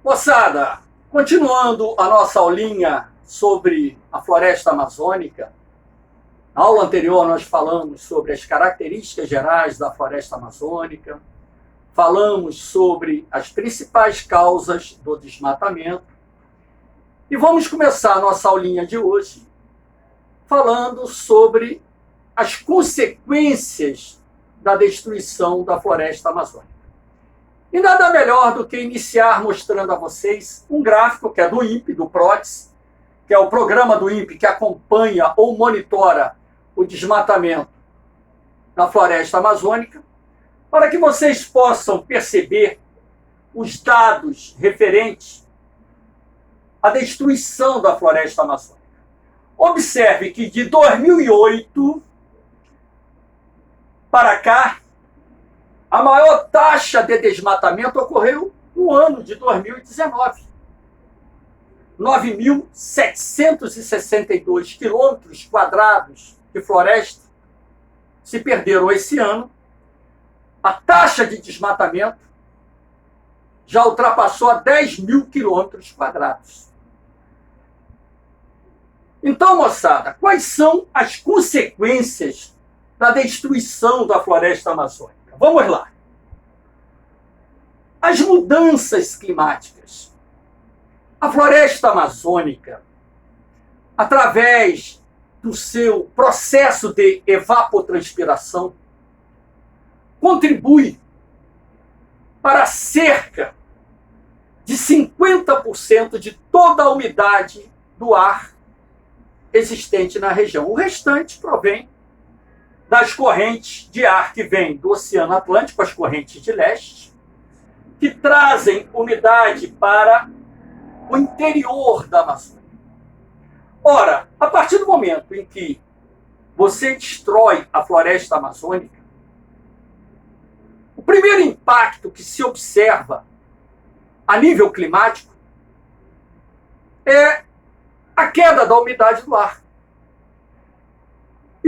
Moçada, continuando a nossa aulinha sobre a floresta amazônica, na aula anterior nós falamos sobre as características gerais da floresta amazônica, falamos sobre as principais causas do desmatamento e vamos começar a nossa aulinha de hoje falando sobre as consequências da destruição da floresta amazônica. E nada melhor do que iniciar mostrando a vocês um gráfico que é do INPE, do PRODES, que é o programa do INPE que acompanha ou monitora o desmatamento na floresta amazônica, para que vocês possam perceber os dados referentes à destruição da floresta amazônica. Observe que de 2008 para cá, a maior taxa de desmatamento ocorreu no ano de 2019. 9.762 quilômetros quadrados de floresta se perderam esse ano. A taxa de desmatamento já ultrapassou a 10 mil quilômetros quadrados. Então, moçada, quais são as consequências da destruição da floresta amazônica? Vamos lá. As mudanças climáticas. A floresta amazônica, através do seu processo de evapotranspiração, contribui para cerca de 50% de toda a umidade do ar existente na região. O restante provém das correntes de ar que vêm do Oceano Atlântico, as correntes de leste, que trazem umidade para o interior da Amazônia. Ora, a partir do momento em que você destrói a floresta amazônica, o primeiro impacto que se observa a nível climático é a queda da umidade do ar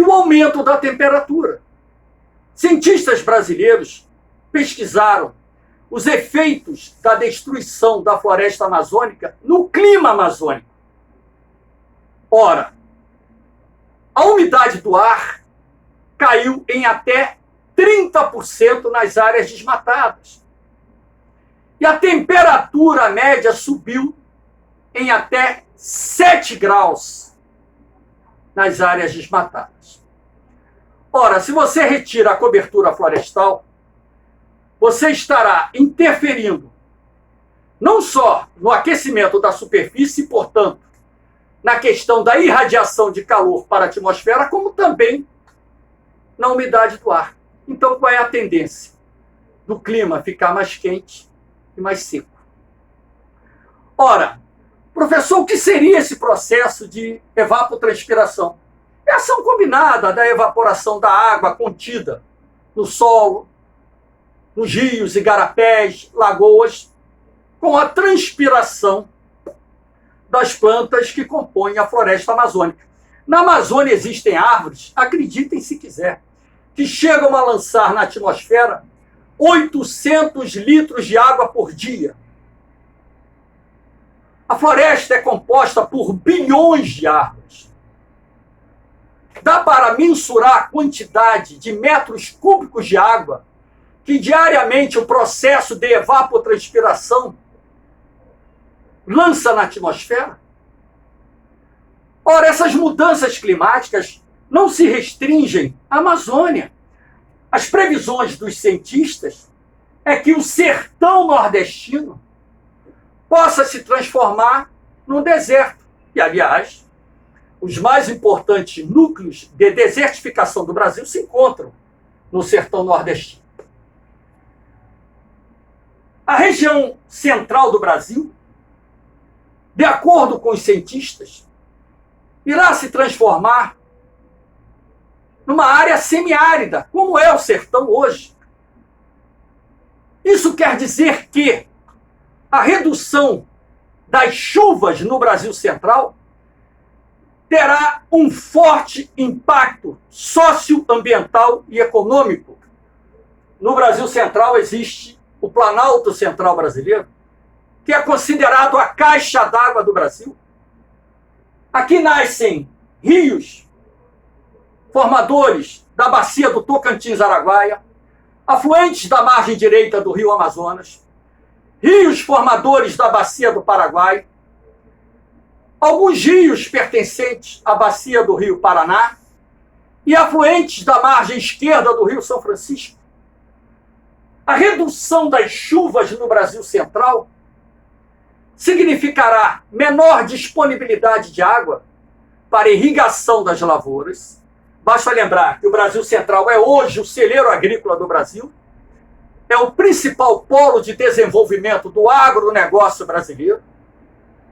e o aumento da temperatura. Cientistas brasileiros pesquisaram os efeitos da destruição da floresta amazônica no clima amazônico. Ora, a umidade do ar caiu em até 30% nas áreas desmatadas. E a temperatura média subiu em até 7 graus nas áreas desmatadas. Ora, se você retira a cobertura florestal, você estará interferindo não só no aquecimento da superfície, portanto, na questão da irradiação de calor para a atmosfera, como também na umidade do ar. Então, qual é a tendência do clima ficar mais quente e mais seco? Ora, professor, o que seria esse processo de evapotranspiração? É a ação combinada da evaporação da água contida no solo, nos rios, igarapés, lagoas, com a transpiração das plantas que compõem a floresta amazônica. Na Amazônia existem árvores, acreditem se quiser, que chegam a lançar na atmosfera 800 litros de água por dia. A floresta é composta por bilhões de árvores. Dá para mensurar a quantidade de metros cúbicos de água que diariamente o processo de evapotranspiração lança na atmosfera? Ora, essas mudanças climáticas não se restringem à Amazônia. As previsões dos cientistas é que o sertão nordestino possa se transformar num deserto. E, aliás, os mais importantes núcleos de desertificação do Brasil se encontram no sertão nordestino. A região central do Brasil, de acordo com os cientistas, irá se transformar numa área semiárida, como é o sertão hoje. Isso quer dizer que a redução das chuvas no Brasil Central terá um forte impacto socioambiental e econômico. No Brasil Central existe o Planalto Central brasileiro, que é considerado a caixa d'água do Brasil. Aqui nascem rios formadores da bacia do Tocantins-Araguaia, afluentes da margem direita do rio Amazonas, rios formadores da bacia do Paraguai, alguns rios pertencentes à bacia do rio Paraná e afluentes da margem esquerda do rio São Francisco. A redução das chuvas no Brasil Central significará menor disponibilidade de água para irrigação das lavouras. Basta lembrar que o Brasil Central é hoje o celeiro agrícola do Brasil, é o principal polo de desenvolvimento do agronegócio brasileiro,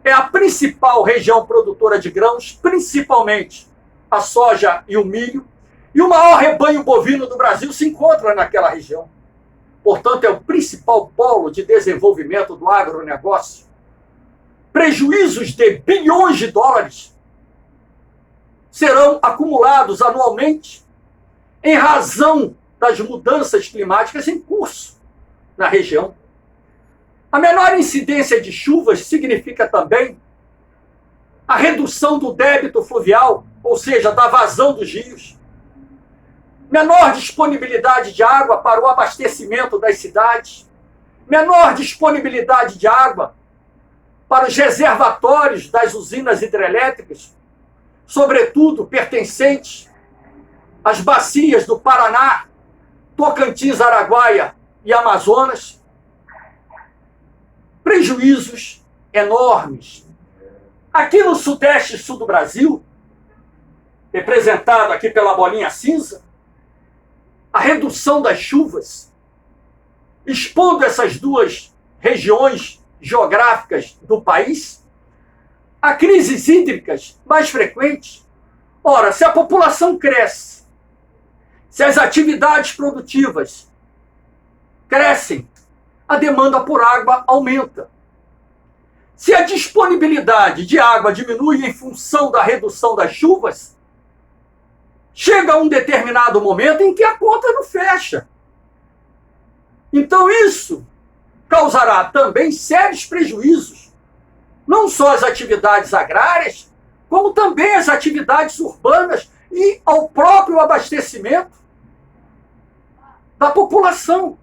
é a principal região produtora de grãos, principalmente a soja e o milho, e o maior rebanho bovino do Brasil se encontra naquela região. Portanto, é o principal polo de desenvolvimento do agronegócio. Prejuízos de bilhões de dólares serão acumulados anualmente em razão das mudanças climáticas em curso na região. A menor incidência de chuvas significa também a redução do débito fluvial, ou seja, da vazão dos rios, menor disponibilidade de água para o abastecimento das cidades, menor disponibilidade de água para os reservatórios das usinas hidrelétricas, sobretudo pertencentes às bacias do Paraná, Tocantins, Araguaia e Amazonas. Prejuízos enormes. Aqui no Sudeste e Sul do Brasil, representado aqui pela bolinha cinza, a redução das chuvas, expondo essas duas regiões geográficas do país a crises hídricas mais frequentes. Ora, se a população cresce, se as atividades produtivas crescem, a demanda por água aumenta. Se a disponibilidade de água diminui em função da redução das chuvas, chega um determinado momento em que a conta não fecha. Então isso causará também sérios prejuízos, não só às atividades agrárias, como também às atividades urbanas e ao próprio abastecimento da população.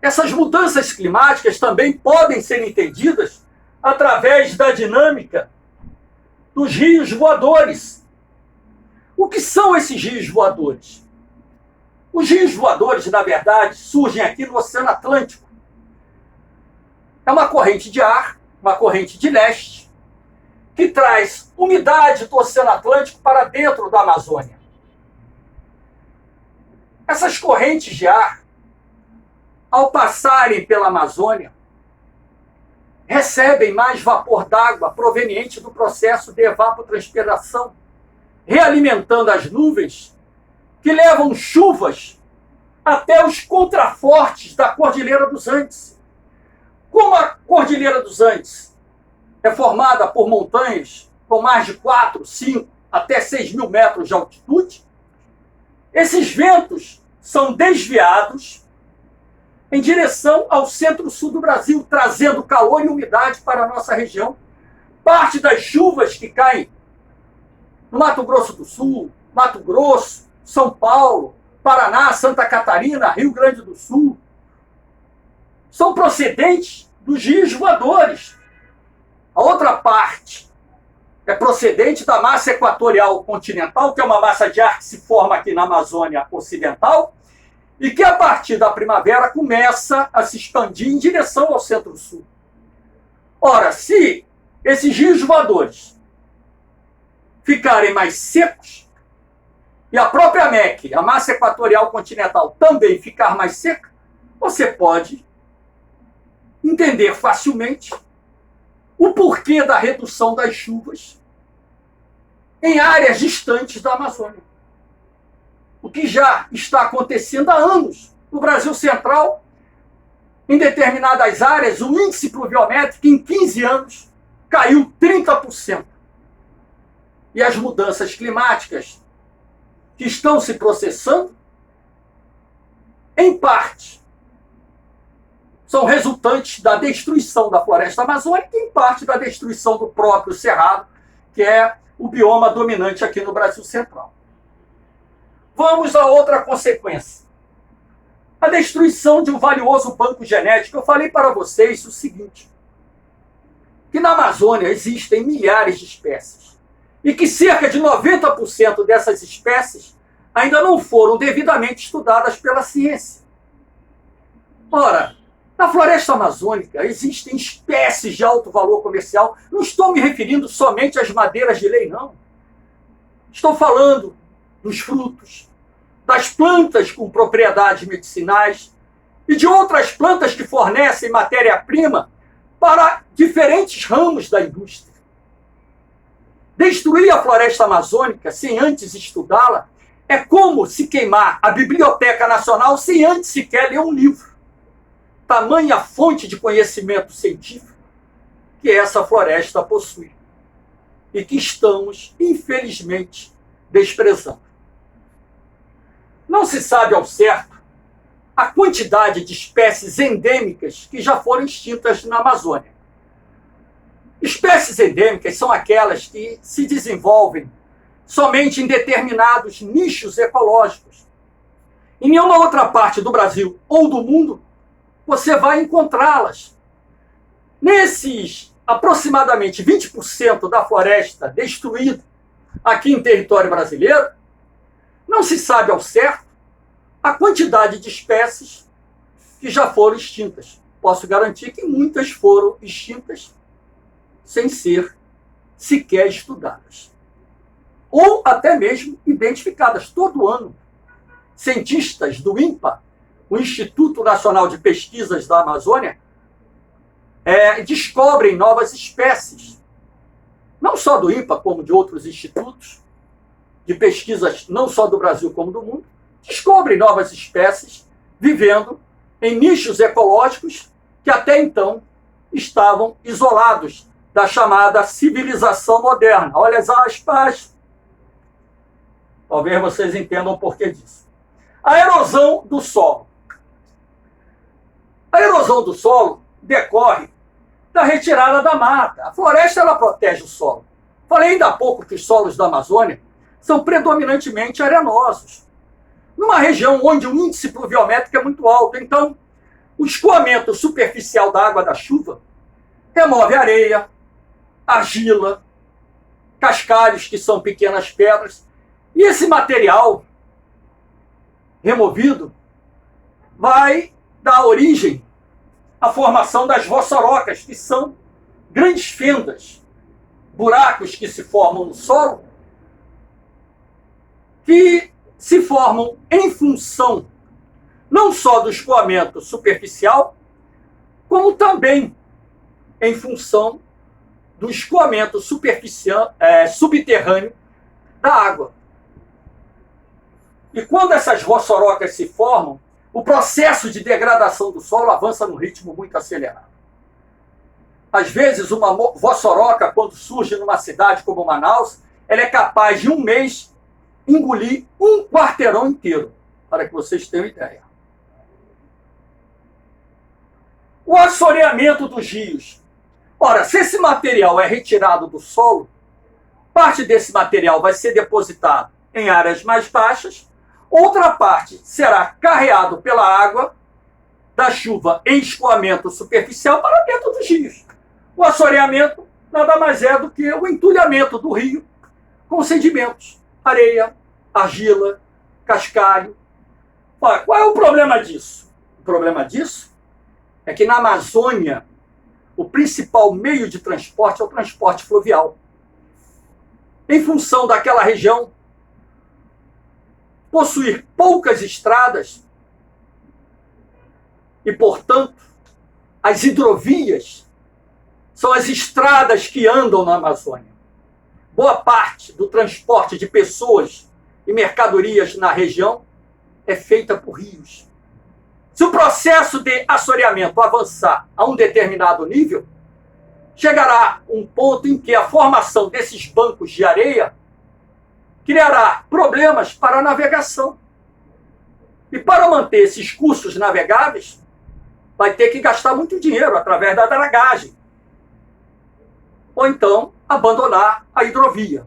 Essas mudanças climáticas também podem ser entendidas através da dinâmica dos rios voadores. O que são esses rios voadores? Os rios voadores, na verdade, surgem aqui no Oceano Atlântico. É uma corrente de ar, uma corrente de leste, que traz umidade do Oceano Atlântico para dentro da Amazônia. Essas correntes de ar, ao passarem pela Amazônia, recebem mais vapor d'água proveniente do processo de evapotranspiração, realimentando as nuvens que levam chuvas até os contrafortes da Cordilheira dos Andes. Como a Cordilheira dos Andes é formada por montanhas com mais de 4, 5 até 6 mil metros de altitude, esses ventos são desviados em direção ao centro-sul do Brasil, trazendo calor e umidade para a nossa região. Parte das chuvas que caem no Mato Grosso do Sul, Mato Grosso, São Paulo, Paraná, Santa Catarina, Rio Grande do Sul, são procedentes dos rios voadores. A outra parte é procedente da massa equatorial continental, que é uma massa de ar que se forma aqui na Amazônia Ocidental, e que a partir da primavera começa a se expandir em direção ao centro-sul. Ora, se esses rios voadores ficarem mais secos, e a própria MEC, a massa equatorial continental, também ficar mais seca, você pode entender facilmente o porquê da redução das chuvas em áreas distantes da Amazônia. O que já está acontecendo há anos. No Brasil Central, em determinadas áreas, o índice pluviométrico em 15 anos caiu 30%. E as mudanças climáticas que estão se processando, em parte, são resultantes da destruição da floresta amazônica e, em parte, da destruição do próprio cerrado, que é o bioma dominante aqui no Brasil Central. Vamos a outra consequência. A destruição de um valioso banco genético. Eu falei para vocês o seguinte, que na Amazônia existem milhares de espécies e que cerca de 90% dessas espécies ainda não foram devidamente estudadas pela ciência. Ora, na floresta amazônica existem espécies de alto valor comercial. Não estou me referindo somente às madeiras de lei, não. Estou falando dos frutos, das plantas com propriedades medicinais e de outras plantas que fornecem matéria-prima para diferentes ramos da indústria. Destruir a floresta amazônica sem antes estudá-la é como se queimar a Biblioteca Nacional sem antes sequer ler um livro. Tamanha fonte de conhecimento científico que essa floresta possui e que estamos, infelizmente, desprezando. Não se sabe ao certo a quantidade de espécies endêmicas que já foram extintas na Amazônia. Espécies endêmicas são aquelas que se desenvolvem somente em determinados nichos ecológicos. Em nenhuma outra parte do Brasil ou do mundo você vai encontrá-las. Nesses aproximadamente 20% da floresta destruída aqui em território brasileiro, não se sabe ao certo a quantidade de espécies que já foram extintas. Posso garantir que muitas foram extintas sem ser sequer estudadas. Ou até mesmo identificadas. Todo ano, cientistas do INPA, o Instituto Nacional de Pesquisas da Amazônia, descobrem novas espécies. Não só do INPA, como de outros institutos de pesquisas, não só do Brasil como do mundo, descobrem novas espécies vivendo em nichos ecológicos que até então estavam isolados da chamada civilização moderna. Olha as aspas. Talvez vocês entendam o porquê disso. A erosão do solo. A erosão do solo decorre da retirada da mata. A floresta ela protege o solo. Falei ainda há pouco que os solos da Amazônia são predominantemente arenosos, numa região onde o índice pluviométrico é muito alto. Então, o escoamento superficial da água da chuva remove areia, argila, cascalhos, que são pequenas pedras, e esse material removido vai dar origem à formação das vossorocas, que são grandes fendas, buracos que se formam no solo, que se formam em função não só do escoamento superficial, como também em função do escoamento subterrâneo da água. E quando essas vossorocas se formam, o processo de degradação do solo avança num ritmo muito acelerado. Às vezes, uma vossoroca, quando surge numa cidade como Manaus, ela é capaz de um mês engolir um quarteirão inteiro, para que vocês tenham ideia. O assoreamento dos rios. Ora, se esse material é retirado do solo, parte desse material vai ser depositado em áreas mais baixas, outra parte será carreado pela água da chuva em escoamento superficial para dentro dos rios. O assoreamento nada mais é do que o entulhamento do rio com sedimentos, areia, argila, cascalho. Qual é o problema disso? O problema disso é que na Amazônia o principal meio de transporte é o transporte fluvial. Em função daquela região possuir poucas estradas e, portanto, as hidrovias são as estradas que andam na Amazônia. Boa parte do transporte de pessoas e mercadorias na região é feita por rios. Se o processo de assoreamento avançar a um determinado nível, chegará um ponto em que a formação desses bancos de areia criará problemas para a navegação. E para manter esses cursos navegáveis, vai ter que gastar muito dinheiro através da dragagem. Ou então abandonar a hidrovia.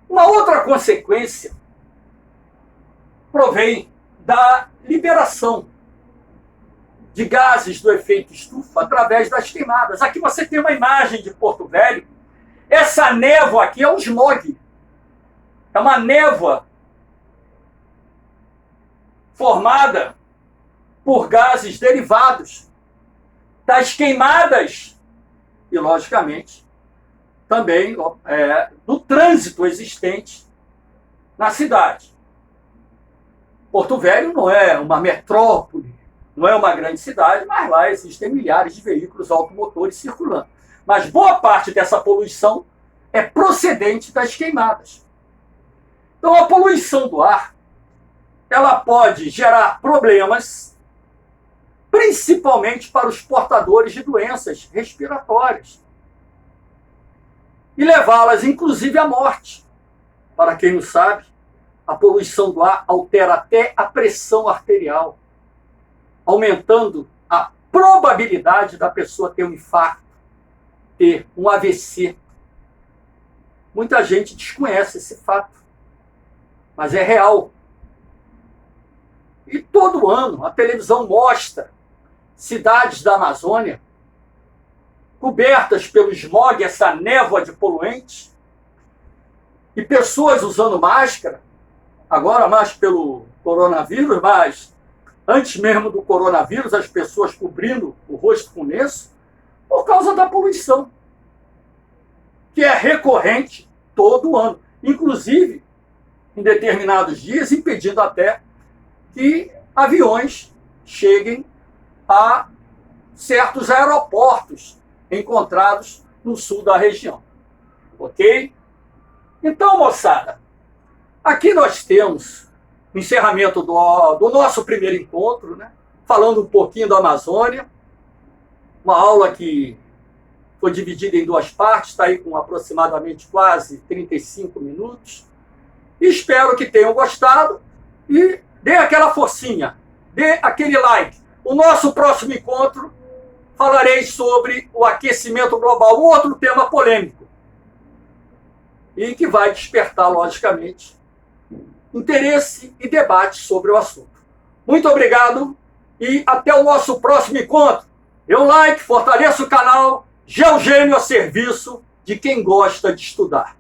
Uma outra consequência provém da liberação de gases do efeito estufa através das queimadas. Aqui você tem uma imagem de Porto Velho. Essa névoa aqui é o smog. É uma névoa formada por gases derivados das queimadas e, logicamente, também do trânsito existente na cidade. Porto Velho não é uma metrópole, não é uma grande cidade, mas lá existem milhares de veículos automotores circulando. Mas boa parte dessa poluição é procedente das queimadas. Então, a poluição do ar, ela pode gerar problemas, principalmente para os portadores de doenças respiratórias, e levá-las, inclusive, à morte. Para quem não sabe, a poluição do ar altera até a pressão arterial, aumentando a probabilidade da pessoa ter um infarto, ter um AVC. Muita gente desconhece esse fato, mas é real. E todo ano a televisão mostra cidades da Amazônia cobertas pelo smog, essa névoa de poluentes, e pessoas usando máscara, agora mais pelo coronavírus, mas antes mesmo do coronavírus, as pessoas cobrindo o rosto com lenço, por causa da poluição, que é recorrente todo ano, inclusive em determinados dias, impedindo até que aviões cheguem a certos aeroportos encontrados no sul da região. Ok? Então, moçada, aqui nós temos o encerramento do nosso primeiro encontro, né? Falando um pouquinho da Amazônia, uma aula que foi dividida em duas partes, está aí com aproximadamente quase 35 minutos. Espero que tenham gostado e dê aquela forcinha, dê aquele like. O nosso próximo encontro falarei sobre o aquecimento global, um outro tema polêmico, e que vai despertar, logicamente, interesse e debate sobre o assunto. Muito obrigado e até o nosso próximo encontro. Dê um like, fortaleça o canal, Geogênio a serviço de quem gosta de estudar.